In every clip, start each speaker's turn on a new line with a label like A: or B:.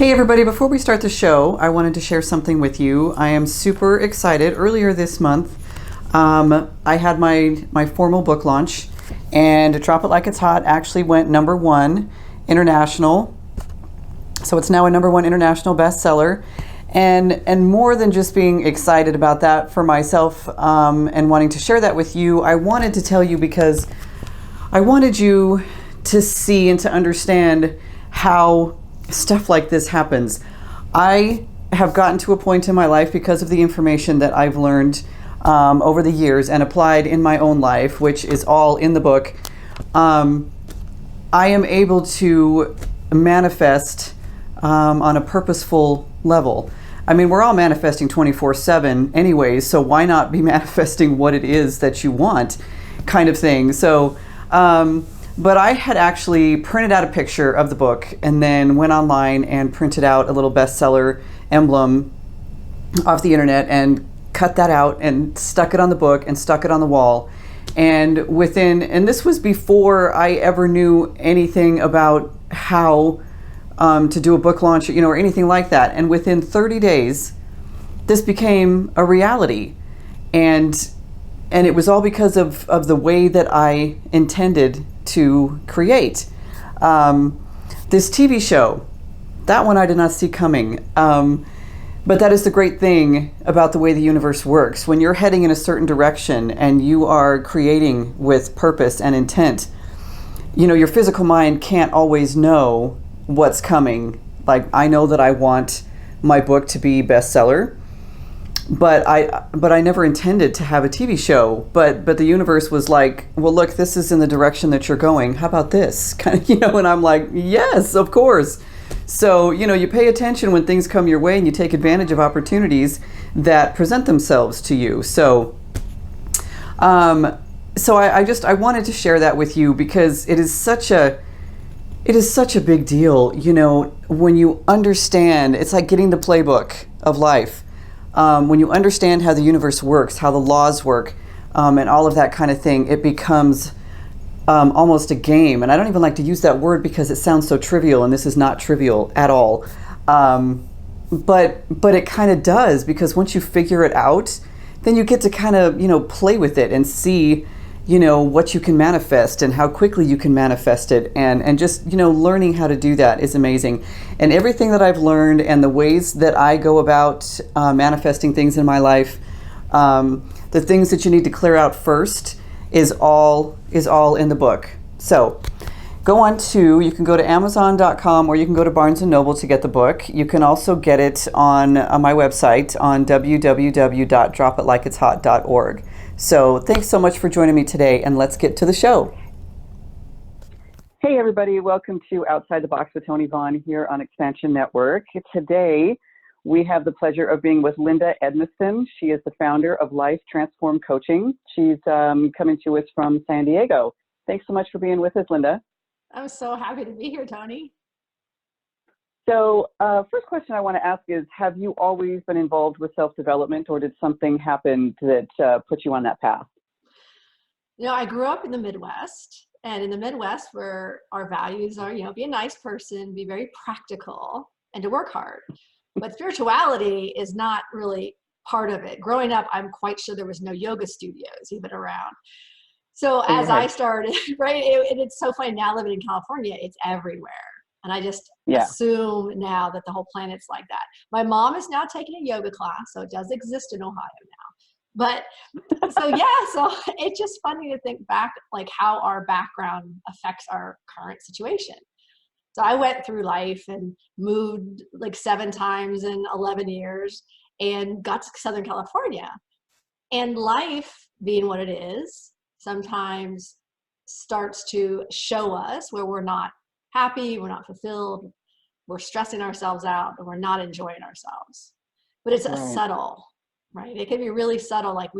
A: Hey everybody, before we start the show, I wanted to share something with you. I am super excited. Earlier this month, I had my formal book launch, and Drop It Like It's Hot actually went number one international. So it's now a number one international bestseller. And more than just being excited about that for myself and wanting to share that with you, I wanted to tell you because I wanted you to see and to understand how stuff like this happens. I have gotten to a point in my life because of the information that I've learned over the years and applied in my own life, which is all in the book. I am able to manifest on a purposeful level. I mean, we're all manifesting 24/7 anyways, so why not be manifesting what it is that you want, kind of thing. So, but I had actually printed out a picture of the book and then went online and printed out a little bestseller emblem off the internet and cut that out and stuck it on the book and stuck it on the wall. And and this was before I ever knew anything about how to do a book launch, or anything like that. And within 30 days, this became a reality. And it was all because of the way that I intended to create. This TV show, that one I did not see coming. But that is the great thing about the way the universe works. When you're heading in a certain direction and you are creating with purpose and intent, your physical mind can't always know what's coming. Like, I know that I want my book to be bestseller, but I never intended to have a TV show. But the universe was like, well, look, this is in the direction that you're going. How about this? Kind of, and I'm like, yes, of course. So, you pay attention when things come your way and you take advantage of opportunities that present themselves to you. So, I wanted to share that with you because it is such a big deal. When you understand, it's like getting the playbook of life. When you understand how the universe works, how the laws work, and all of that kind of thing, it becomes almost a game. And I don't even like to use that word because it sounds so trivial, and this is not trivial at all. But it kind of does, because once you figure it out, then you get to kind of, play with it and see, what you can manifest and how quickly you can manifest it. And just, learning how to do that is amazing. And everything that I've learned and the ways that I go about manifesting things in my life, the things that you need to clear out first is all in the book. So you can go to Amazon.com or you can go to Barnes & Noble to get the book. You can also get it on my website on www.dropitlikei'tshot.org. So thanks so much for joining me today, and let's get to the show. Hey everybody, welcome to Outside the Box with Tony Vaughn here on Expansion Network. Today we have the pleasure of being with Linda Edmiston. She is the founder of Life Transform Coaching. She's coming to us from San Diego. Thanks so much for being with us, Linda.
B: I'm so happy to be here, Tony.
A: So first question I want to ask is, have you always been involved with self-development, or did something happen that put you on that path?
B: I grew up in the Midwest, and in the Midwest where our values are, be a nice person, be very practical, and to work hard. But spirituality is not really part of it. Growing up, I'm quite sure there was no yoga studios even around. So as I started, right, it's so funny now living in California, it's everywhere. And I just assume now that the whole planet's like that. My mom is now taking a yoga class, so it does exist in Ohio now. But so it's just funny to think back, like how our background affects our current situation. So I went through life and moved like 7 times in 11 years and got to Southern California. And life, being what it is, sometimes starts to show us where we're not happy, we're not fulfilled, we're stressing ourselves out, and we're not enjoying ourselves. But it's subtle, right? It can be really subtle. Like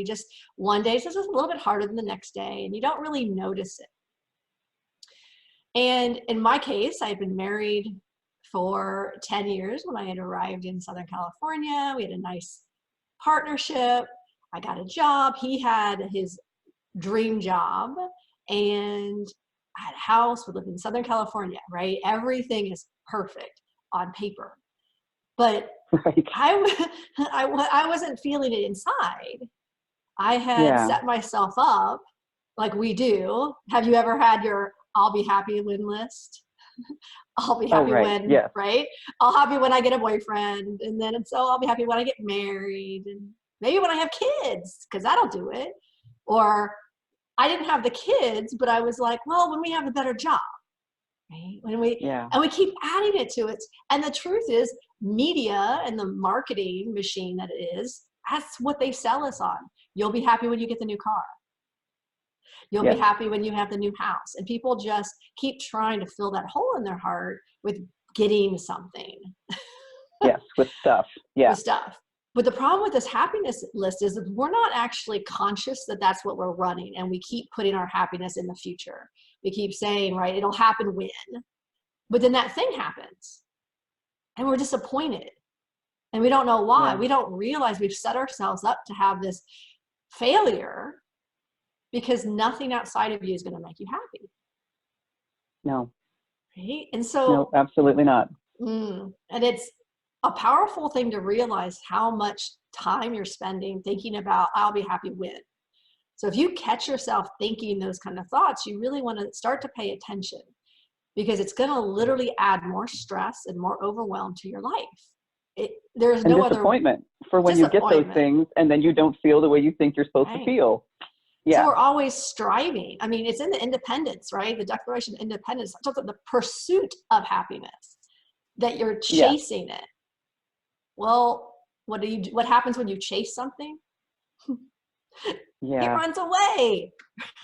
B: one day it's just a little bit harder than the next day, and you don't really notice it. And in my case, I've been married for 10 years when I had arrived in Southern California. We had a nice partnership. I got a job. He had his dream job, and I had a house. We lived in Southern California, right? Everything is perfect on paper. But
A: Right.
B: I wasn't feeling it inside. I had
A: Yeah.
B: set myself up like we do. Have you ever had your I'll be happy win list? I'll be
A: Oh,
B: happy
A: right.
B: when,
A: Yes.
B: right? I'll happy when I get a boyfriend. And then so I'll be happy when I get married. And maybe when I have kids, because that'll do it. Or I didn't have the kids, but I was like, well, when we have a better job, right?
A: Yeah.
B: And we keep adding it to it. And the truth is, media and the marketing machine that it is, that's what they sell us on. You'll be happy when you get the new car. You'll be
A: Yes.
B: happy when you have the new house. And people just keep trying to fill that hole in their heart with getting something,
A: Yes. With stuff. Yeah.
B: with stuff. But the problem with this happiness list is that we're not actually conscious that that's what we're running. And we keep putting our happiness in the future. We keep saying, right, it'll happen when. But then that thing happens and we're disappointed. And we don't know why.
A: Yeah.
B: We don't realize we've set ourselves up to have this failure because nothing outside of you is going to make you happy.
A: No.
B: Right? And
A: No,
B: so,
A: absolutely not.
B: and it's a powerful thing to realize how much time you're spending thinking about, I'll be happy when. So if you catch yourself thinking those kind of thoughts, you really want to start to pay attention because it's going to literally add more stress and more overwhelm to your life. There's
A: And
B: no other
A: disappointment for when you get those
B: disappointment.
A: things and then you don't feel the way you think you're supposed to
B: Right.
A: feel.
B: So
A: Yeah.
B: we're always striving. I mean, it's in the Independence, right? The Declaration of Independence talks about the pursuit of happiness, that you're
A: Yeah.
B: chasing it. Well, what happens when you chase something? It
A: Yeah.
B: runs away.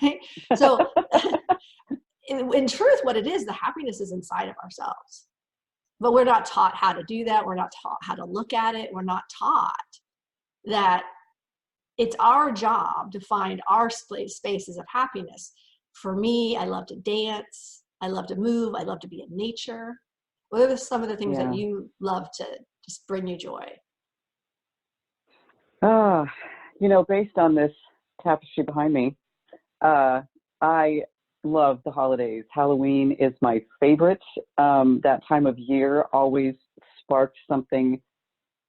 B: Right? So in truth, what it is, the happiness is inside of ourselves. But we're not taught how to do that. We're not taught how to look at it. We're not taught that it's our job to find our spaces of happiness. For me, I love to dance. I love to move. I love to be in nature. What are some of the things that
A: Yeah.
B: you love to just bring you joy?
A: Based on this tapestry behind me, I love the holidays. Halloween is my favorite. That time of year always sparks something.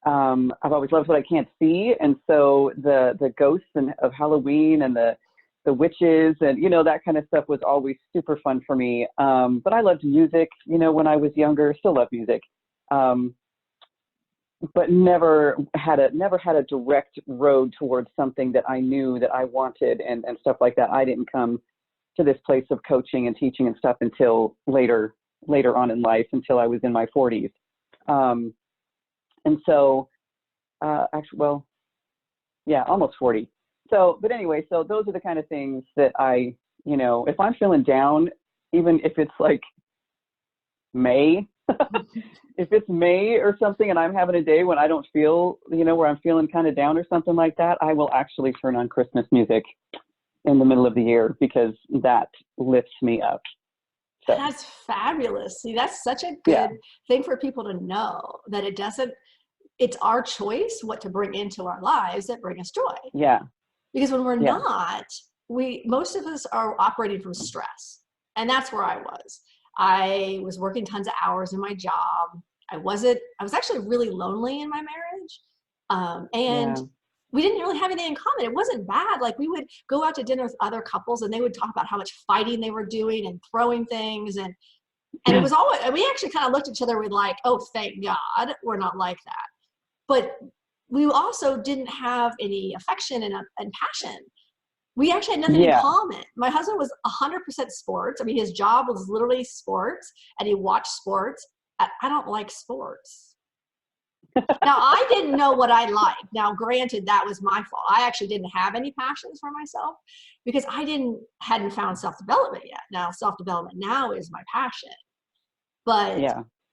A: I've always loved what I can't see, and so the ghosts of Halloween and the witches and that kind of stuff was always super fun for me. But I loved music, when I was younger. Still love music, but never had a direct road towards something that I knew that I wanted and stuff like that. I didn't come to this place of coaching and teaching and stuff until later on in life, until I was in my 40s. And so, almost 40. So, but anyway, so those are the kind of things that I, if I'm feeling down, even if it's like May, if it's May or something and I'm having a day when I don't feel, where I'm feeling kind of down or something like that, I will actually turn on Christmas music in the middle of the year because that lifts me up. So,
B: That's fabulous. See, that's such a good thing for people to know, that it's our choice what to bring into our lives that bring us joy.
A: Yeah.
B: Because when we're not, most of us are operating from stress. And that's where I was. I was working tons of hours in my job. I was actually really lonely in my marriage. And we didn't really have anything in common. It wasn't bad. Like, we would go out to dinner with other couples and they would talk about how much fighting they were doing and throwing things. And it was always, we actually kind of looked at each other with like, oh, thank God we're not like that. But we also didn't have any affection and passion. We actually had nothing in common. My husband was 100% sports. I mean, his job was literally sports and he watched sports. I don't like sports. Now, I didn't know what I liked. Now, granted, that was my fault. I actually didn't have any passions for myself because I hadn't found self-development yet. Now, self-development now is my passion. But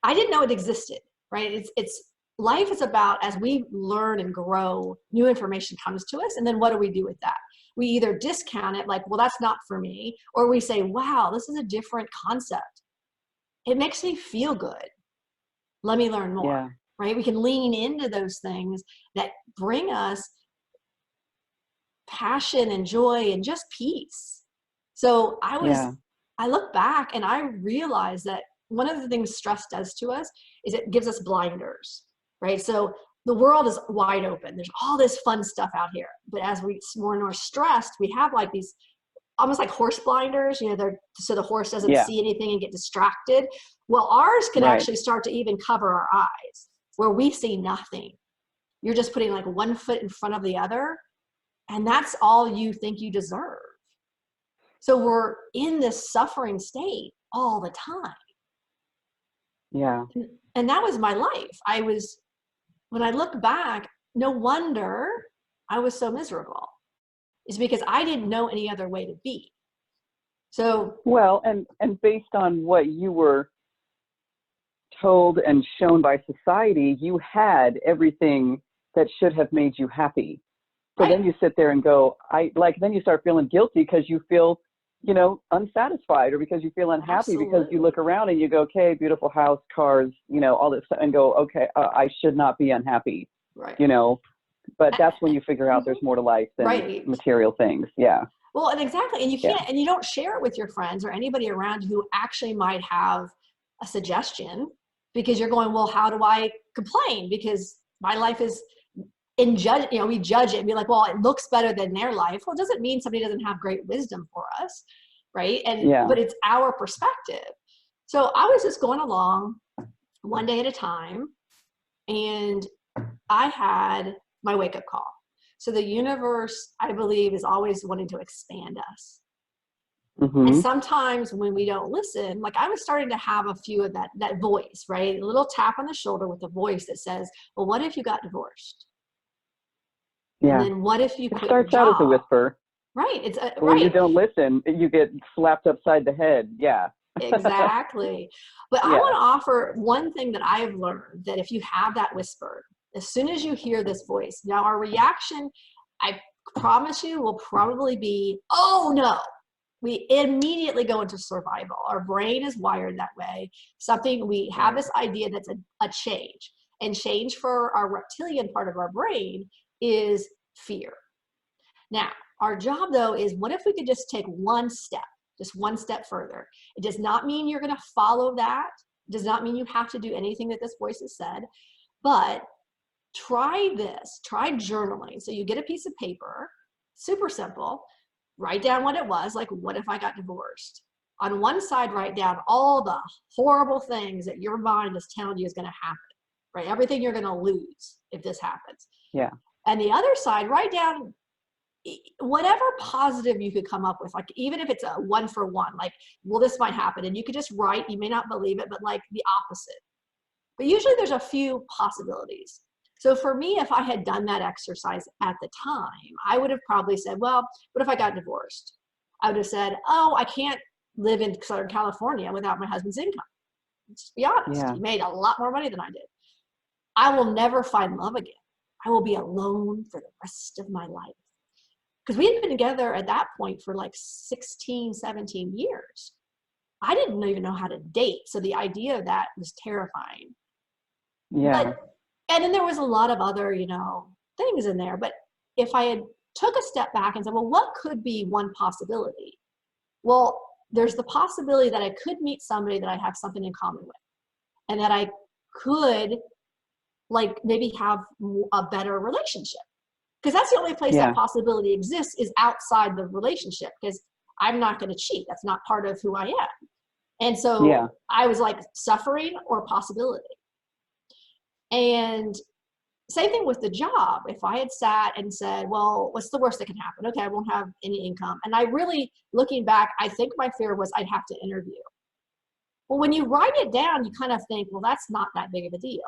B: I didn't know it existed, right? It's life is about, as we learn and grow, new information comes to us. And then what do we do with that? We either discount it like, well, that's not for me. Or we say, wow, this is a different concept. It makes me feel good. Let me learn more, right? We can lean into those things that bring us passion and joy and just peace. So I look back and I realized that one of the things stress does to us is it gives us blinders. right? So the world is wide open. There's all this fun stuff out here. But as we get more and more stressed, we have like these almost like horse blinders, so the horse doesn't
C: Yeah.
B: see anything and get distracted. Well, ours can
C: Right.
B: actually start to even cover our eyes where we see nothing. You're just putting like one foot in front of the other, and that's all you think you deserve. So we're in this suffering state all the time.
C: Yeah.
B: And that was my life. When I look back, no wonder I was so miserable. It's because I didn't know any other way to be. So,
C: Well, and based on what you were told and shown by society, you had everything that should have made you happy. So
B: right.
C: then you sit there and go, then you start feeling guilty because you feel, unsatisfied, or because you feel unhappy.
B: Absolutely.
C: Because you look around and you go, okay, beautiful house, cars, all this stuff, and go, okay, I should not be unhappy,
B: right.
C: But that's when you figure out there's more to life than
B: right.
C: material things. Yeah.
B: Well, and exactly. And you can't, and you don't share it with your friends or anybody around you who actually might have a suggestion, because you're going, well, how do I complain? Because my life is we judge it and be like, well, it looks better than their life. Well, it doesn't mean somebody doesn't have great wisdom for us. Right. But it's our perspective. So I was just going along one day at a time, and I had my wake-up call. So the universe, I believe, is always wanting to expand us.
C: Mm-hmm.
B: And sometimes when we don't listen, like I was starting to have a few of that voice, right? A little tap on the shoulder with a voice that says, well, what if you got divorced?
C: Yeah.
B: And then what if you quit
C: starts
B: your
C: out
B: job?
C: as a whisper.
B: Right. It's
C: when
B: right.
C: you don't listen, you get slapped upside the head. Yeah.
B: Exactly. But I want to offer one thing that I've learned, that if you have that whisper, as soon as you hear this voice, now our reaction, I promise you, will probably be, oh no. We immediately go into survival. Our brain is wired that way. We have this idea that's a change. And change for our reptilian part of our brain is fear. Now, our job though is, what if we could just take just one step further? It does not mean you're going to follow that. It does not mean you have to do anything that this voice has said, but try journaling. So you get a piece of paper, super simple, write down what it was, like, what if I got divorced? On one side, write down all the horrible things that your mind is telling you is going to happen, right? Everything you're going to lose if this happens.
C: Yeah.
B: And the other side, write down whatever positive you could come up with, like even if it's a 1 for 1, like, well, this might happen. And you could just write, you may not believe it, but like the opposite. But usually there's a few possibilities. So for me, if I had done that exercise at the time, I would have probably said, well, what if I got divorced? I would have said, oh, I can't live in Southern California without my husband's income. Let's be honest.
C: Yeah.
B: He made a lot more money than I did. I will never find love again. I will be alone for the rest of my life. Because we had been together at that point for like 16, 17 years. I didn't even know how to date. So the idea of that was terrifying.
C: Yeah.
B: And then there was a lot of other, things in there. But if I had took a step back and said, well, what could be one possibility? Well, there's the possibility that I could meet somebody that I have something in common with, and that I could maybe have a better relationship. Because that's the only place that possibility exists, is outside the relationship, because I'm not going to cheat. That's not part of who I am. And so I was like, suffering or possibility. And same thing with the job. If I had sat and said, well, what's the worst that can happen? Okay, I won't have any income. And I really, looking back, I think my fear was I'd have to interview. Well, when you write it down, you kind of think, well, that's not that big of a deal.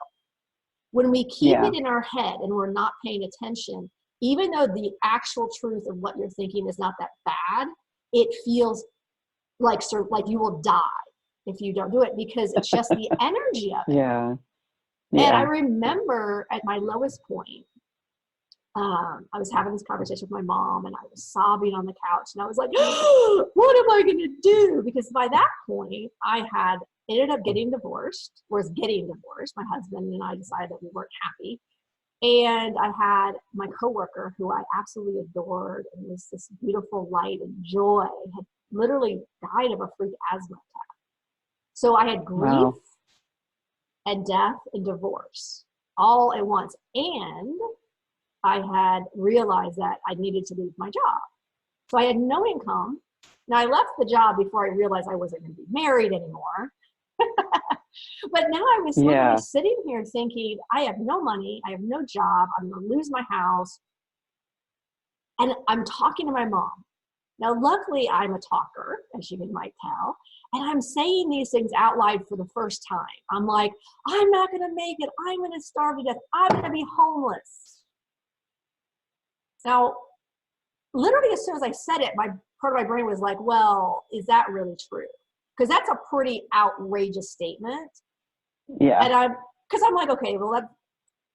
B: When we keep it in our head and we're not paying attention, even though the actual truth of what you're thinking is not that bad, it feels like you will die if you don't do it, because it's just the energy of it.
C: Yeah.
B: And I remember at my lowest point, I was having this conversation with my mom, and I was sobbing on the couch, and I was like, oh, what am I going to do? Because by that point, I had ended up getting divorced. My husband and I decided that we weren't happy. And I had my coworker, who I absolutely adored, and was this beautiful light and joy, had literally died of a freak asthma attack. So I had grief and death and divorce. all at once. And I had realized that I needed to leave my job. So I had no income. Now I left the job before I realized I wasn't going to be married anymore. But now I was literally sitting here thinking, I have no money. I have no job. I'm going to lose my house. And I'm talking to my mom. Now, luckily, I'm a talker, as you might tell, and I'm saying these things out loud for the first time. I'm like, I'm not going to make it. I'm going to starve to death. I'm going to be homeless. Now, literally, as soon as I said it, part of my brain was like, well, is that really true? Because that's a pretty outrageous statement.
C: Yeah.
B: And because I'm like, okay, well,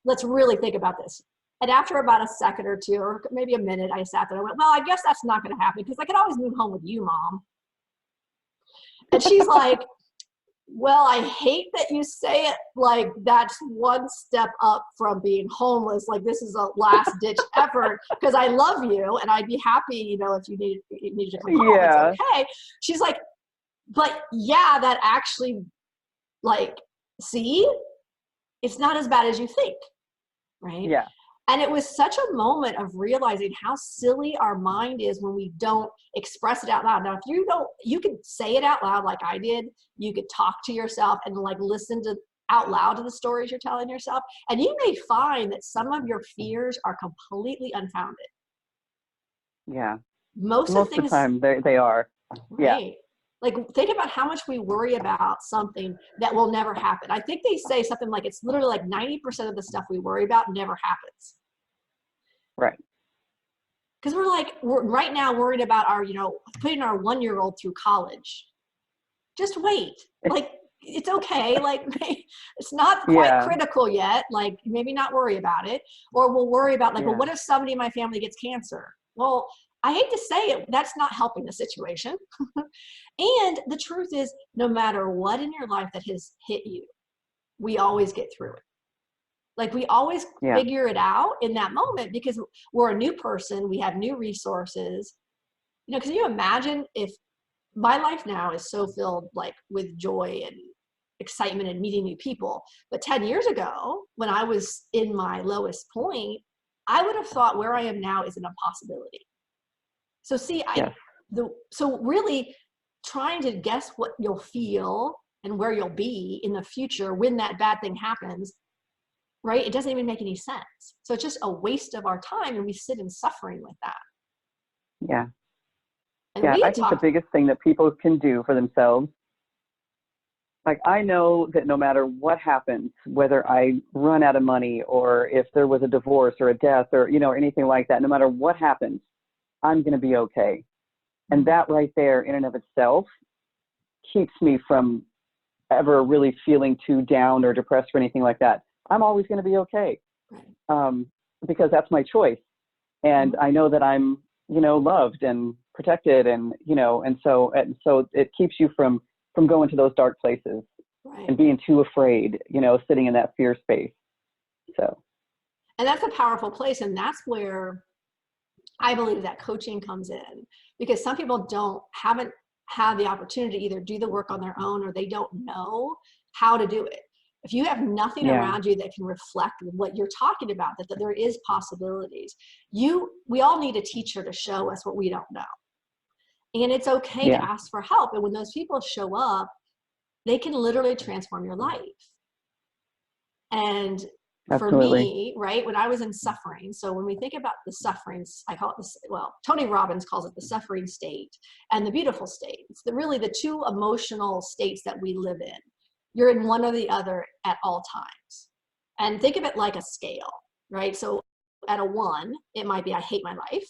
B: let's really think about this. And after about a second or two, or maybe a minute, I sat there and I went, well, I guess that's not going to happen because I could always move home with you, Mom. And she's like, well, I hate that you say it like that's one step up from being homeless. Like this is a last ditch effort because I love you and I'd be happy, if you need to come home, it's okay. She's like, but yeah, that actually, see, it's not as bad as you think, right?
C: Yeah.
B: And it was such a moment of realizing how silly our mind is when we don't express it out loud. Now, if you can say it out loud like I did. You could talk to yourself and listen out loud to the stories you're telling yourself. And you may find that some of your fears are completely unfounded.
C: Yeah.
B: Most
C: of the time they are.
B: Right.
C: Yeah.
B: Think about how much we worry about something that will never happen. I think they say something like it's literally 90% of the stuff we worry about never happens.
C: Right.
B: Because we're right now worried about putting our 1-year-old through college. Just wait. It's okay. It's not quite critical yet. Maybe not worry about it. Or we'll worry about well, what if somebody in my family gets cancer? Well, I hate to say it, that's not helping the situation. And the truth is, no matter what in your life that has hit you, we always get through it. We always figure it out in that moment because we're a new person. We have new resources. Can you imagine if my life now is so filled with joy and excitement and meeting new people. But 10 years ago, when I was in my lowest point, I would have thought where I am now is an impossibility. So see, so really trying to guess what you'll feel and where you'll be in the future when that bad thing happens, right? It doesn't even make any sense. So it's just a waste of our time and we sit in suffering with that.
C: Yeah.
B: And
C: I think the biggest thing that people can do for themselves, I know that no matter what happens, whether I run out of money or if there was a divorce or a death or, anything like that, no matter what happens, I'm going to be okay. And that right there in and of itself keeps me from ever really feeling too down or depressed or anything like that. I'm always going to be okay. Because that's my choice. And I know that I'm, loved and protected and, and so it keeps you from going to those dark places and being too afraid, sitting in that fear space. So.
B: And that's a powerful place. And that's where I believe that coaching comes in, because some people haven't had the opportunity to either do the work on their own or they don't know how to do it. If you have nothing around you that can reflect what you're talking about, that there is possibilities, we all need a teacher to show us what we don't know. And it's okay to ask for help. And when those people show up, they can literally transform your life. And for me, right, when I was in suffering, so when we think about the sufferings, I call it Tony Robbins calls it the suffering state and the beautiful state. It's really the two emotional states that we live in. You're in one or the other at all times. And think of it like a scale, right? So at a 1, it might be, I hate my life.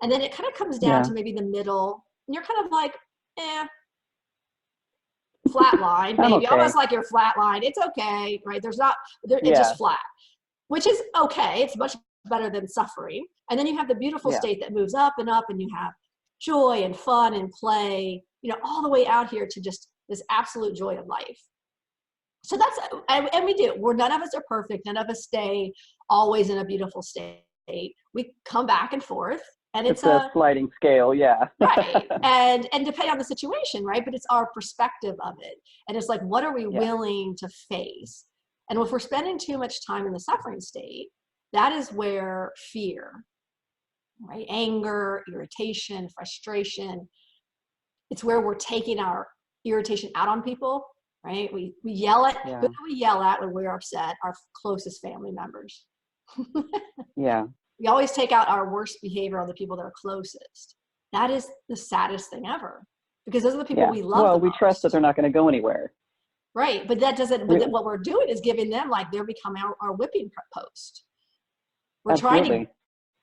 B: And then it kind of comes down to maybe the middle. And you're kind of flatline, maybe almost like you're flatline. It's okay, right? It's just flat, which is okay. It's much better than suffering. And then you have the beautiful state that moves up, and you have joy and fun and play, all the way out here to just this absolute joy of life. So and we do. None of us are perfect. None of us stay always in a beautiful state. We come back and forth. And it's a
C: sliding scale,
B: right. And depending on the situation, right? But it's our perspective of it. And it's what are we willing to face? And if we're spending too much time in the suffering state, that is where fear, right? Anger, irritation, frustration, it's where we're taking our irritation out on people, right? We yell at,
C: Yeah.
B: who do we yell at when we're upset? Our closest family members.
C: Yeah.
B: We always take out our worst behavior on the people that are closest. That is the saddest thing ever, because those are the people we love.
C: Well,
B: the
C: we
B: most.
C: trust that they're not going to go anywhere.
B: Right. But that doesn't, but what we're doing is giving them, like, they're becoming our whipping post. We're
C: Absolutely.
B: trying to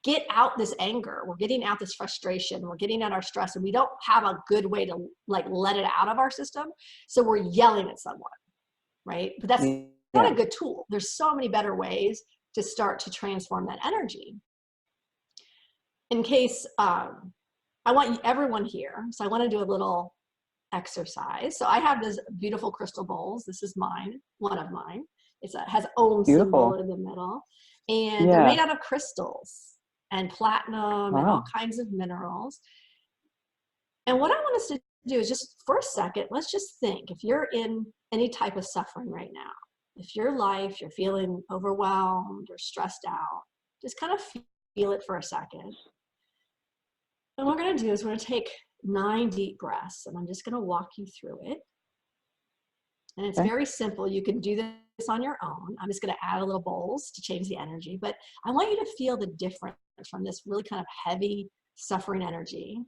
B: get out this anger. We're getting out this frustration. We're getting out our stress, and we don't have a good way to, like, let it out of our system. So we're yelling at someone, right? But that's not a good tool. There's so many better ways to start to transform that energy. In case, I want everyone here, so I want to do a little exercise. So I have this beautiful crystal bowls. This is mine, one of mine. It has Om symbol in the middle, and they're made out of crystals and platinum and all kinds of minerals. And what I want us to do is, just for a second, let's just think, if you're in any type of suffering right now, if your life, you're feeling overwhelmed or stressed out, just kind of feel it for a second. And what we're going to do is we're going to take 9 deep breaths, and I'm just going to walk you through it. And it's very simple. You can do this on your own. I'm just going to add a little bowls to change the energy, but I want you to feel the difference from this really kind of heavy suffering energy,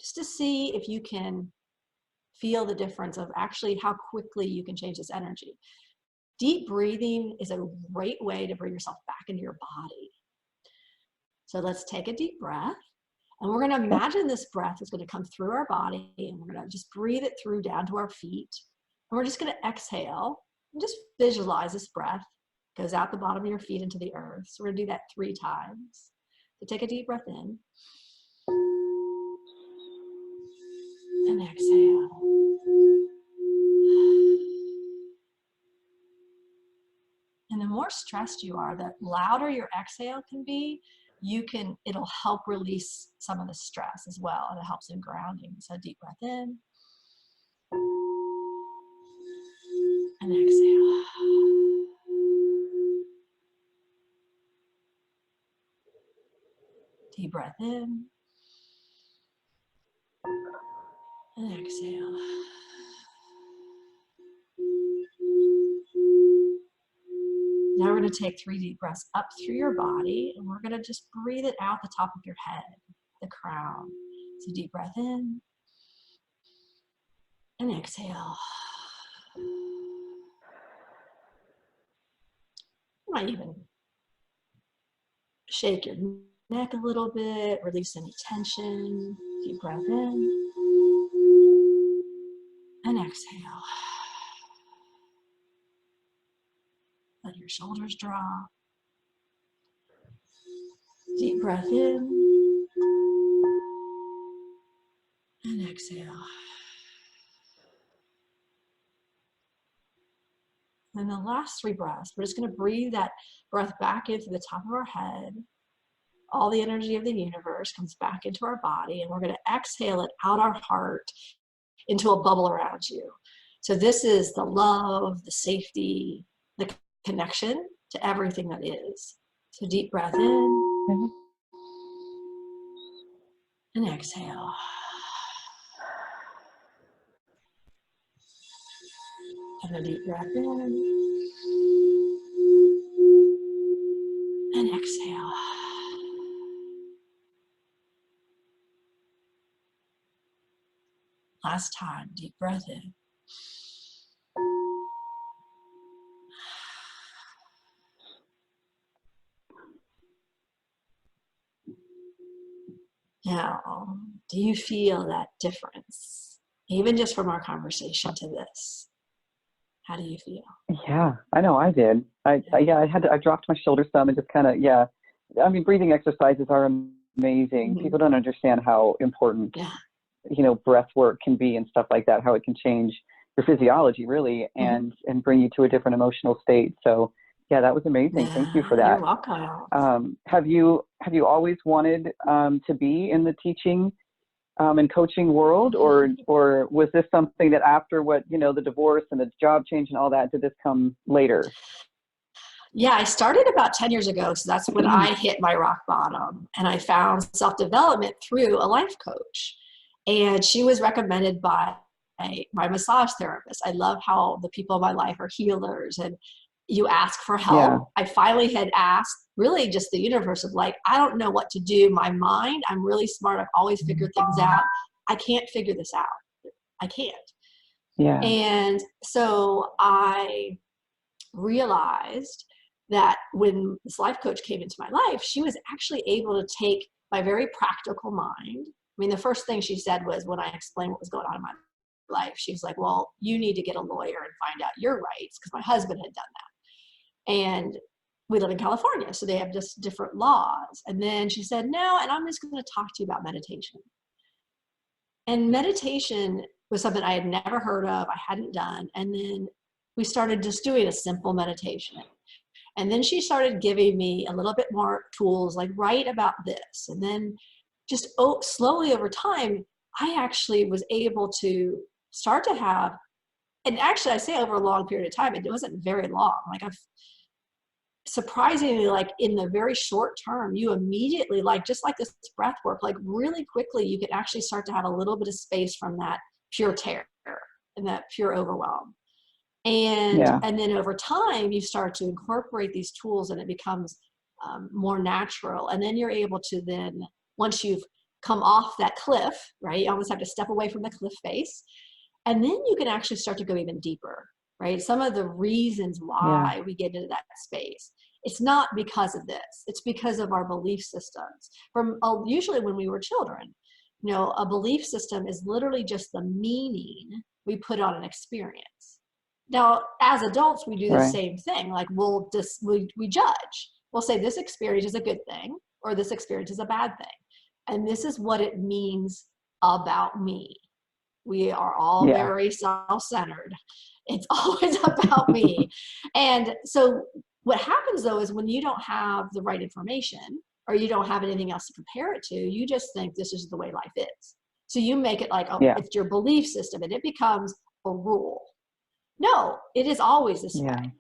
B: just to see if you can feel the difference of actually how quickly you can change this energy. Deep breathing is a great way to bring yourself back into your body. So let's take a deep breath. And we're going to imagine this breath is going to come through our body, and we're going to just breathe it through down to our feet. And we're just going to exhale and just visualize this breath goes out the bottom of your feet into the earth. So we're going to do that 3 times. So take a deep breath in and exhale. And the more stressed you are, the louder your exhale can be. It'll help release some of the stress as well, and it helps in grounding. So deep breath in and exhale. Deep breath in and exhale. Now we're going to take 3 deep breaths up through your body, and we're going to just breathe it out the top of your head, the crown. So deep breath in and exhale. You might even shake your neck a little bit, release any tension. Deep breath in and exhale. Let your shoulders drop. Deep breath in and exhale. And the last 3 breaths, we're just going to breathe that breath back in through the top of our head. All the energy of the universe comes back into our body, and we're going to exhale it out our heart into a bubble around you. So this is the love, the safety, the connection to everything that is. So deep breath in and exhale. And a deep breath in and exhale. Last time, deep breath in. Now, do you feel that difference? Even just from our conversation to this, how do you feel?
C: Yeah, I know I did. I dropped my shoulders some and just kind of, I mean, breathing exercises are amazing.
B: Mm-hmm.
C: People don't understand how important, breath work can be and stuff like that, how it can change your physiology really and bring you to a different emotional state. So yeah, that was amazing. Thank you for that.
B: You're welcome.
C: Have you always wanted to be in the teaching in coaching world, or was this something that after what, the divorce and the job change and all that, did this come later?
B: Yeah, I started about 10 years ago. So that's when I hit my rock bottom, and I found self-development through a life coach. And she was recommended by my massage therapist. I love how the people in my life are healers and you ask for help.
C: Yeah.
B: I finally had asked really just the universe of like, I don't know what to do. My mind, I'm really smart. I've always figured things out. I can't figure this out. I can't.
C: Yeah.
B: And so I realized that when this life coach came into my life, she was actually able to take my very practical mind. I mean, the first thing she said was, when I explained what was going on in my life, she was like, well, you need to get a lawyer and find out your rights, because my husband had done that. And we live in California, so they have just different laws. And then she said, no, and I'm just going to talk to you about meditation. And meditation was something I had never heard of, I hadn't done. And then we started just doing a simple meditation. And then she started giving me a little bit more tools, like write about this. And then just slowly over time, I actually was able to start to have, and actually I say over a long period of time, it wasn't very long. Like I've surprisingly, like in the very short term, you immediately, like just like this breath work, like really quickly, you can actually start to have a little bit of space from that pure terror and that pure overwhelm. And then over time, you start to incorporate these tools and it becomes more natural. And then you're able to then, once you've come off that cliff, right, you almost have to step away from the cliff face. And then you can actually start to go even deeper, right? Some of the reasons why we get into that space, it's not because of this. It's because of our belief systems. From usually when we were children, a belief system is literally just the meaning we put on an experience. Now, as adults, we do the same thing. Like we judge. We'll say this experience is a good thing or this experience is a bad thing. And this is what it means about me. We are all very self-centered. It's always about me. And so what happens though is when you don't have the right information or you don't have anything else to compare it to, you just think this is the way life is. So you make it like, it's your belief system and it becomes a rule. No, it is always this way.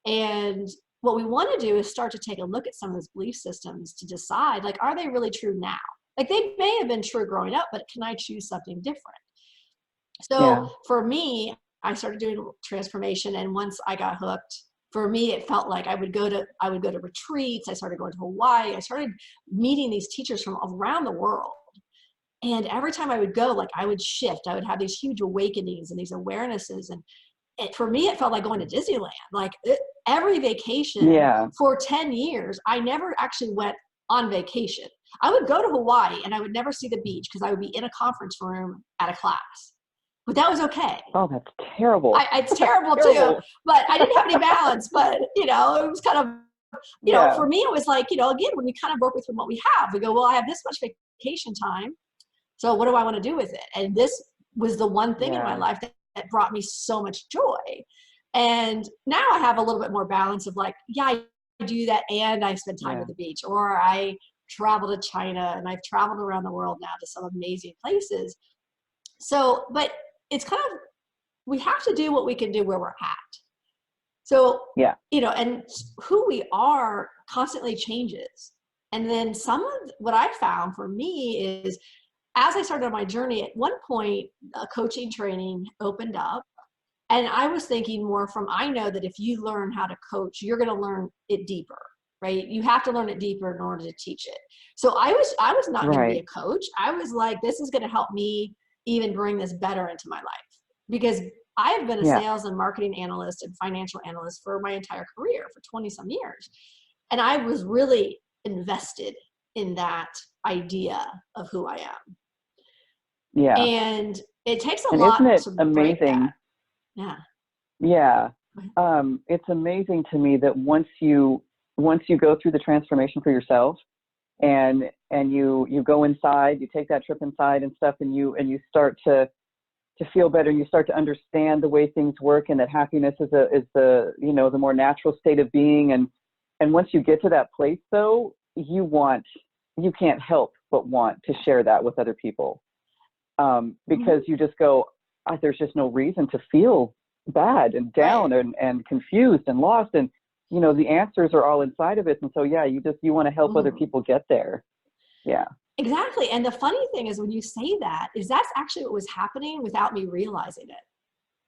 B: And what we want to do is start to take a look at some of those belief systems to decide, like, are they really true now? Like they may have been true growing up, but can I choose something different? So for me, I started doing transformation. And once I got hooked, for me, it felt like I would go to retreats. I started going to Hawaii. I started meeting these teachers from around the world. And every time I would go, like I would shift, I would have these huge awakenings and these awarenesses. And for me, it felt like going to Disneyland. Like every vacation for 10 years, I never actually went on vacation. I would go to Hawaii and I would never see the beach because I would be in a conference room at a class. But that was okay.
C: Oh, that's terrible.
B: It's terrible too. But I didn't have any balance. But, it was kind of, for me, it was like, again, when we kind of work with what we have, we go, well, I have this much vacation time. So what do I want to do with it? And this was the one thing in my life that brought me so much joy. And now I have a little bit more balance of like, I do that and I spend time at the beach, or I travel to China and I've traveled around the world now to some amazing places. So, but it's kind of, we have to do what we can do where we're at. So, and who we are constantly changes. And then some of what I found for me is, as I started on my journey, at one point, coaching training opened up. And I was thinking more from, I know that if you learn how to coach, you're going to learn it deeper, right? You have to learn it deeper in order to teach it. So I was not going to be a coach. I was like, this is going to help me even bring this better into my life, because I've been a sales and marketing analyst and financial analyst for my entire career for 20 some years. And I was really invested in that idea of who I am.
C: Yeah.
B: And it takes a lot to break that. Yeah.
C: Yeah. It's amazing to me that once you go through the transformation for yourself and you go inside, you take that trip inside and stuff, and you start to feel better, and you start to understand the way things work, and that happiness is the the more natural state of being. And once you get to that place though, you can't help but want to share that with other people. because you just go, there's just no reason to feel bad and down and confused and lost. And, you know, the answers are all inside of it. And so, yeah, you want to help other people get there. Yeah.
B: Exactly. And the funny thing is when you say that, is that's actually what was happening without me realizing it.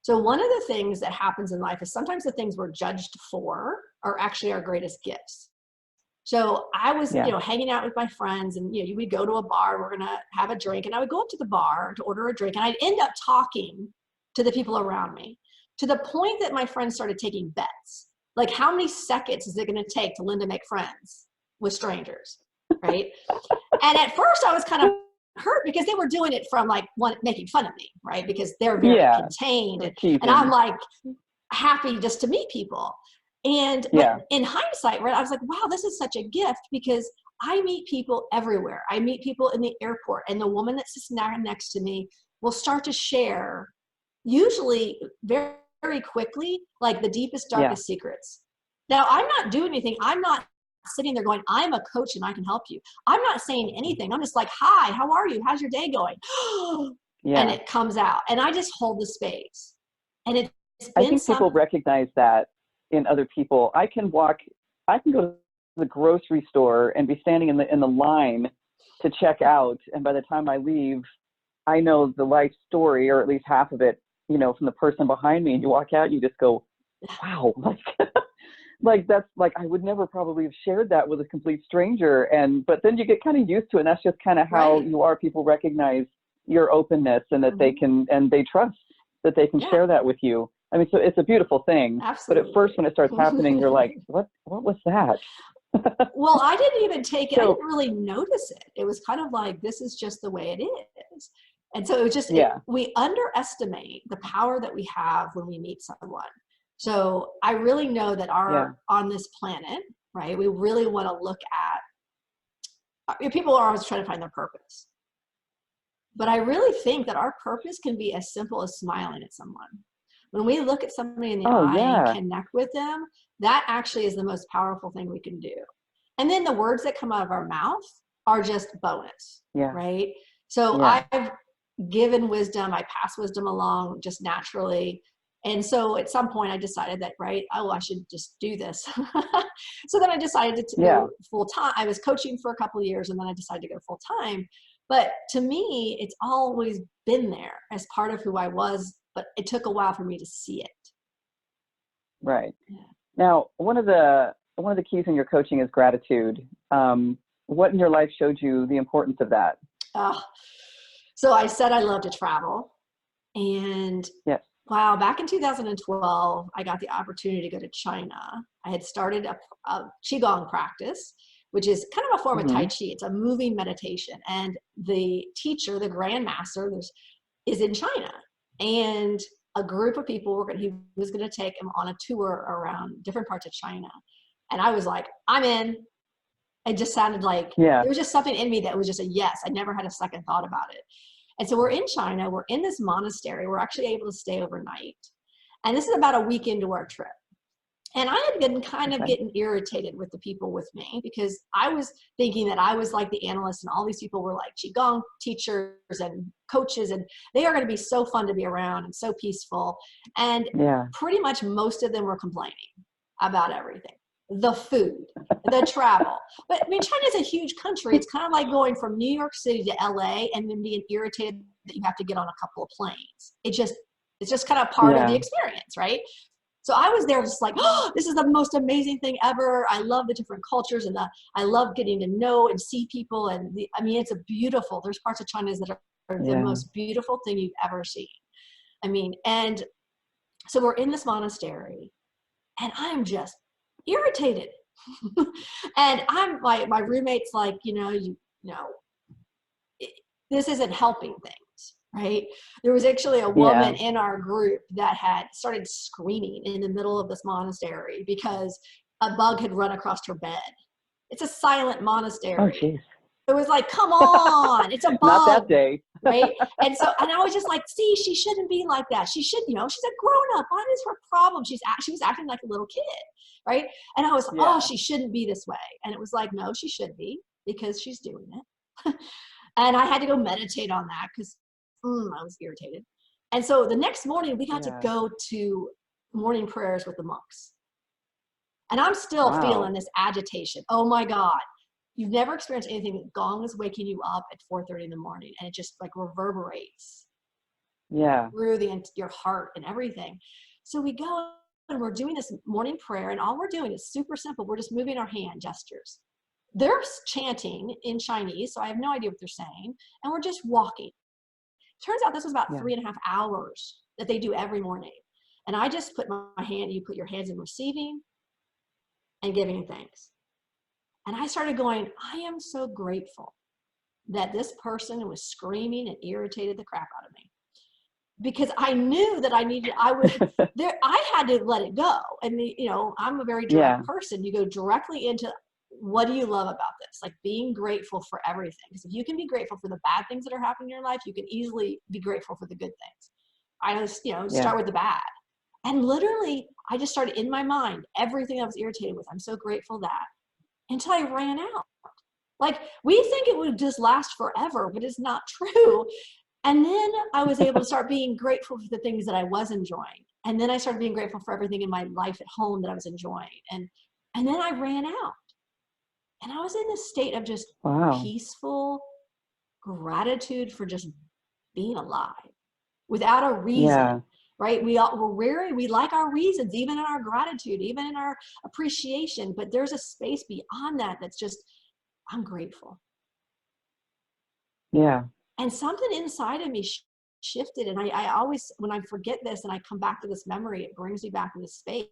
B: So one of the things that happens in life is sometimes the things we're judged for are actually our greatest gifts. So I was, you know, hanging out with my friends, and, you know, we'd go to a bar, we're going to have a drink, and I would go up to the bar to order a drink, and I'd end up talking to the people around me, to the point that my friends started taking bets. Like, how many seconds is it going to take to Linda make friends with strangers? Right. And at first I was kind of hurt because they were doing it from like making fun of me, right? Because they're very contained, and I'm like happy just to meet people. And but in hindsight, right, I was like, wow, this is such a gift, because I meet people everywhere. I meet people in the airport, and the woman that sits next to me will start to share, usually very, very quickly, like the deepest, darkest secrets. Now, I'm not doing anything. I'm not sitting there going, I'm a coach and I can help you. I'm not saying anything. I'm just like, hi, how are you? How's your day going? And it comes out, and I just hold the space. And it's been, I think
C: people recognize that in other people. I can go to the grocery store and be standing in the line to check out, and by the time I leave, I know the life story, or at least half of it, you know, from the person behind me. And you walk out, you just go, wow, like that's like, I would never probably have shared that with a complete stranger. But then you get kind of used to it, and that's just kind of how you are. People recognize your openness, and that they can, and they trust that they can share that with you. I mean, so it's a beautiful thing.
B: Absolutely.
C: But at first, when it starts happening, you're like, what was that?
B: Well, I didn't even take it. I didn't really notice it. It was kind of like, this is just the way it is. And so it was just, we underestimate the power that we have when we meet someone. So I really know that on this planet, right, we really want to look at, people are always trying to find their purpose. But I really think that our purpose can be as simple as smiling at someone. When we look at somebody in the eye and connect with them, that actually is the most powerful thing we can do. And then the words that come out of our mouth are just bonus, right? So I've given wisdom, I pass wisdom along just naturally. And so at some point I decided that, I should just do this. So then I decided to go full time. I was coaching for a couple of years, and then I decided to go full time. But to me, it's always been there as part of who I was, but it took a while for me to see it.
C: Right. Yeah. Now, one of the keys in your coaching is gratitude. What in your life showed you the importance of that?
B: So I said I love to travel. And wow, back in 2012, I got the opportunity to go to China. I had started a Qigong practice, which is kind of a form of Tai Chi. It's a moving meditation. And the teacher, the grandmaster, is in China. And a group of people he was going to take him on a tour around different parts of China. And I was like, I'm in. It just sounded like there was just something in me that was just a yes. I never had a second thought about it. And so we're in China. We're in this monastery. We're actually able to stay overnight. And this is about a week into our trip. And I had been kind of getting irritated with the people with me, because I was thinking that I was like the analyst, and all these people were like Qigong teachers and coaches, and they are going to be so fun to be around and so peaceful. And pretty much most of them were complaining about everything. The food, the travel. But I mean, China's a huge country. It's kind of like going from New York City to LA and then being irritated that you have to get on a couple of planes. It's just kind of part of the experience, right? So I was there just like, oh, this is the most amazing thing ever. I love the different cultures, and I love getting to know and see people. And it's a beautiful, there's parts of China that are the most beautiful thing you've ever seen. I mean, and so we're in this monastery, and I'm just irritated. And I'm like, my roommate's like, this isn't helping things. Right? There was actually a woman in our group that had started screaming in the middle of this monastery because a bug had run across her bed. It's a silent monastery. Oh, jeez. It was like, come on, it's a bug.
C: Not that day.
B: Right? And I was just like, see, she shouldn't be like that. She should, she's a grown up. What is her problem? She was acting like a little kid. Right? And I was like, oh, she shouldn't be this way. And it was like, no, she should be, because she's doing it. And I had to go meditate on that, because I was irritated. And so the next morning we got to
C: Yeah.
B: go to morning prayers with the monks. And I'm still
C: Wow.
B: feeling this agitation. Oh my God. You've never experienced anything that gong is waking you up at 4:30 in the morning, and it just like reverberates
C: Yeah.
B: through your heart and everything. So we go and we're doing this morning prayer, and all we're doing is super simple. We're just moving our hand gestures. They're chanting in Chinese, so I have no idea what they're saying, and we're just walking. Turns out this was about
C: Yeah.
B: 3.5 hours that they do every morning. And I just put my hand, you put your hands in receiving and giving thanks. And I started going, I am so grateful that this person was screaming and irritated the crap out of me. Because I knew that I had to let it go. And I'm a very direct person. You go directly into, what do you love about this? Like being grateful for everything. Because if you can be grateful for the bad things that are happening in your life, you can easily be grateful for the good things. I just, start with the bad. And literally, I just started in my mind, everything I was irritated with. I'm so grateful that, until I ran out. Like, we think it would just last forever, but it's not true. And then I was able to start being grateful for the things that I was enjoying. And then I started being grateful for everything in my life at home that I was enjoying. And then I ran out. And I was in this state of just peaceful gratitude for just being alive without a reason, right? We like our reasons, even in our gratitude, even in our appreciation, but there's a space beyond that that's just, I'm grateful.
C: Yeah.
B: And something inside of me shifted. And I always, when I forget this and I come back to this memory, it brings me back to this space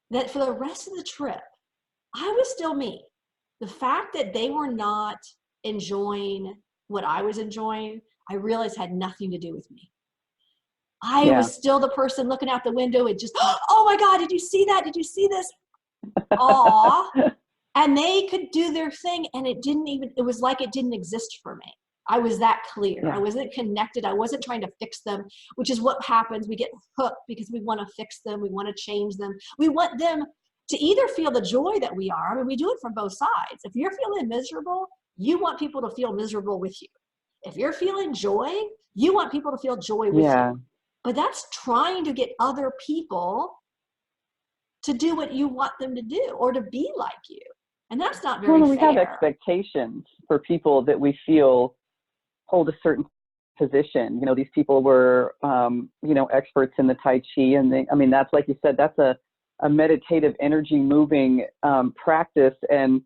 B: that for the rest of the trip, I was still me. The fact that they were not enjoying what I was enjoying, I realized had nothing to do with me. I was still the person looking out the window and just, oh my God, did you see that? Did you see this? Aw. And they could do their thing, and it was like it didn't exist for me. I was that clear. I wasn't connected. I wasn't trying to fix them, which is what happens. We get hooked because we want to fix them. We want to change them. We want them to either feel the joy that we are. I mean, we do it from both sides. If you're feeling miserable, you want people to feel miserable with you. If you're feeling joy, you want people to feel joy with you. But that's trying to get other people to do what you want them to do or to be like you. And that's not very fair.
C: We have expectations for people that we feel hold a certain position. These people were, experts in the Tai Chi. And that's, like you said, that's a meditative energy moving practice. And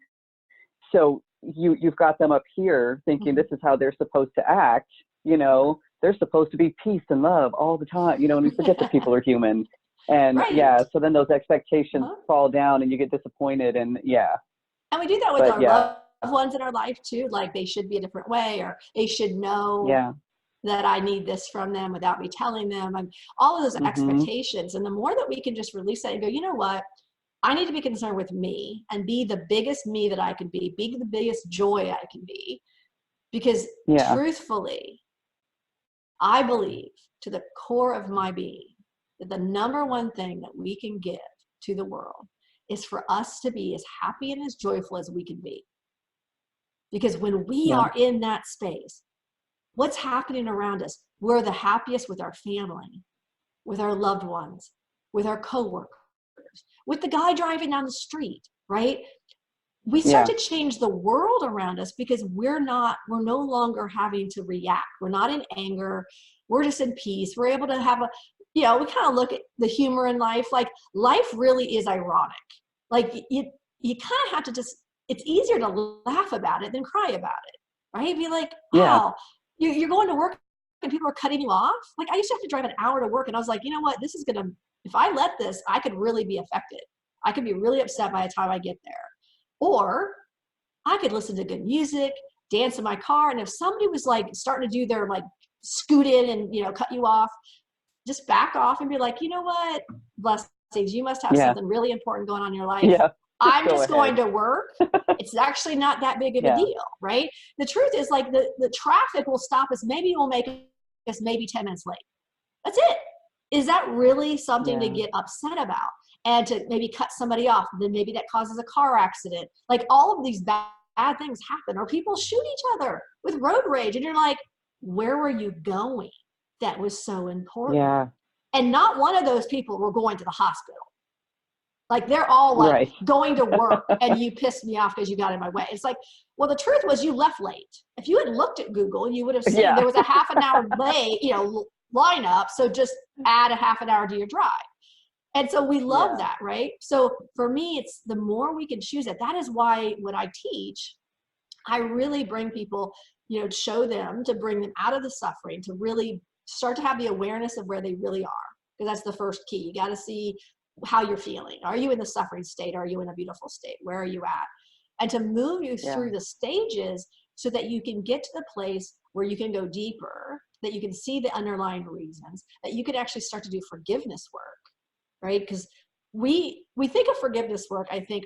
C: so you've got them up here thinking this is how they're supposed to act. They're supposed to be peace and love all the time, and we forget that people are human. And so then those expectations fall down and you get disappointed. And
B: and we do that with our loved ones in our life too. Like, they should be a different way, or they should know that I need this from them without me telling them, and all of those expectations. And the more that we can just release that and go, you know what, I need to be concerned with me and be the biggest me that I can be the biggest joy I can be. Because truthfully, I believe to the core of my being that the number one thing that we can give to the world is for us to be as happy and as joyful as we can be. Because when we are in that space, what's happening around us? We're the happiest with our family, with our loved ones, with our coworkers, with the guy driving down the street, right? We start to change the world around us because we're no longer having to react. We're not in anger. We're just in peace. We're able to have we kind of look at the humor in life. Like, life really is ironic. Like, you kind of have to it's easier to laugh about it than cry about it, right? Be like, wow, you're going to work and people are cutting you off. Like, I used to have to drive an hour to work, and I was like, you know what, if I let this, I could really be affected. I could be really upset by the time I get there. Or I could listen to good music, dance in my car. And if somebody was like starting to do their like scoot in and, cut you off, just back off and be like, you know what, blessings, you must have something really important going on in your life. I'm just going to work. It's actually not that big of a deal, right? The truth is, like, the traffic will stop us. Maybe it will make us maybe 10 minutes late. That's it. Is that really something to get upset about? And to maybe cut somebody off, then maybe that causes a car accident. Like, all of these bad things happen, or people shoot each other with road rage. And you're like, where were you going that was so important?
C: Yeah.
B: And not one of those people were going to the hospital. Like they're all like
C: Right.
B: going to work and you pissed me off because you got in my way. It's like, well, the truth was you left late. If you had looked at Google, you would have seen there was a half an hour late, lineup. So just add a half an hour to your drive. And so we love that, right? So for me, it's the more we can choose it. That is why when I teach, I really bring people, show them, to bring them out of the suffering, to really start to have the awareness of where they really are. Because that's the first key. You got to see how you're feeling. Are you in the suffering state? Are you in a beautiful state? Where are you at? And to move you through the stages so that you can get to the place where you can go deeper, that you can see the underlying reasons, that you can actually start to do forgiveness work, right? Because we think of forgiveness work, I think,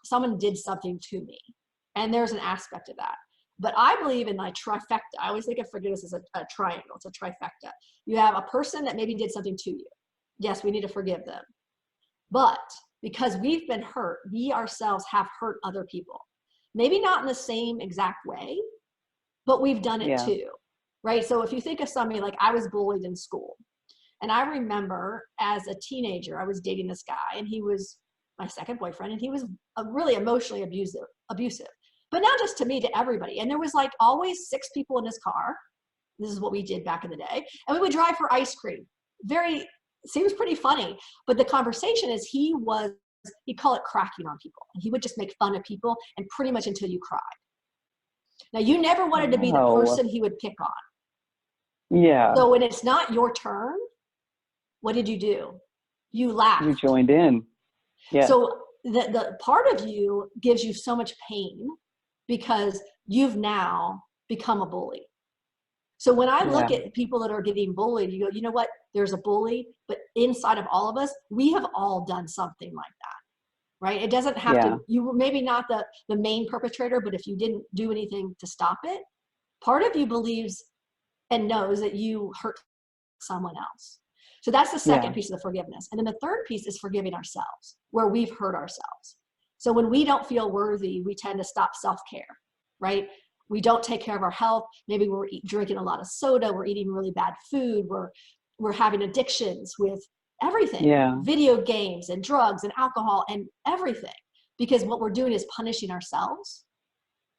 B: someone did something to me. And there's an aspect of that. But I believe in my trifecta. I always think of forgiveness as a triangle. It's a trifecta. You have a person that maybe did something to you. Yes, we need to forgive them. But because we've been hurt, we ourselves have hurt other people. Maybe not in the same exact way, but we've done it too, right? So if you think of somebody like I was bullied in school. And I remember as a teenager, I was dating this guy and he was my second boyfriend and he was really emotionally abusive, but not just to me, to everybody. And there was like always 6 people in his car. This is what we did back in the day. And we would drive for ice cream. Seems pretty funny, but the conversation is he'd call it cracking on people. And he would just make fun of people and pretty much until you cried. Now you never wanted to be the person he would pick on.
C: Yeah.
B: So when it's not your turn, what did you do? You laughed.
C: You joined in. Yeah.
B: So the part of you gives you so much pain because you've now become a bully. So when I look at people that are getting bullied, you go, you know what? There's a bully, but inside of all of us, we have all done something like that, right? It doesn't have to, you were maybe not the main perpetrator, but if you didn't do anything to stop it, part of you believes and knows that you hurt someone else. So that's the second piece of the forgiveness. And then the third piece is forgiving ourselves, where we've hurt ourselves. So when we don't feel worthy, we tend to stop self-care, right? We don't take care of our health. Maybe we're drinking a lot of soda. We're eating really bad food. We're having addictions with everything, video games and drugs and alcohol and everything, because what we're doing is punishing ourselves.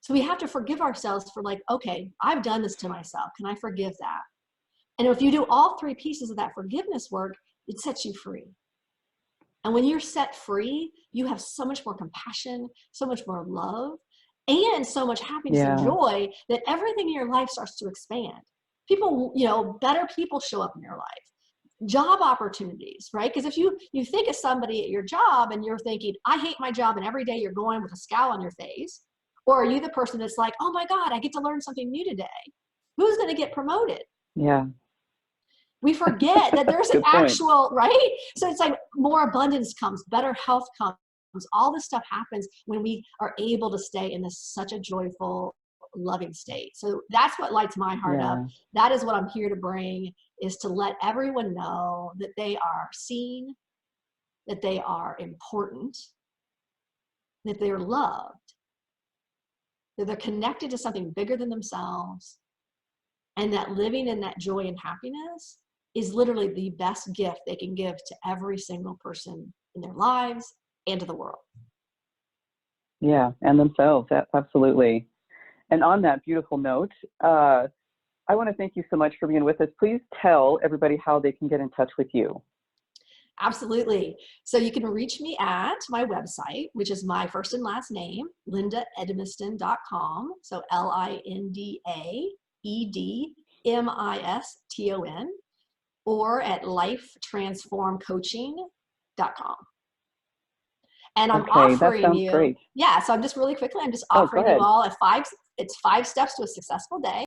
B: So we have to forgive ourselves for like, okay, I've done this to myself. Can I forgive that? And if you do all 3 pieces of that forgiveness work, it sets you free. And when you're set free, you have so much more compassion, so much more love, and so much happiness and joy that everything in your life starts to expand. People, better people show up in your life. Job opportunities, right? Because if you think of somebody at your job and you're thinking, I hate my job, and every day you're going with a scowl on your face, or are you the person that's like, oh my God, I get to learn something new today? Who's going to get promoted?
C: Yeah.
B: We forget that there's an actual, right? So it's like more abundance comes, better health comes. All this stuff happens when we are able to stay in such a joyful, loving state. So that's what lights my heart up. That is what I'm here to bring, is to let everyone know that they are seen, that they are important, that they're loved, that they're connected to something bigger than themselves, and that living in that joy and happiness is literally the best gift they can give to every single person in their lives and to the world.
C: Yeah, and themselves, absolutely. And on that beautiful note, I want to thank you so much for being with us. Please tell everybody how they can get in touch with you.
B: Absolutely. So you can reach me at my website, which is my first and last name, lindaedmiston.com. So LindaEdmiston, or at lifetransformcoaching.com. And I'm offering you,
C: great.
B: So I'm just really quickly, I'm just offering you all it's 5 steps to a successful day.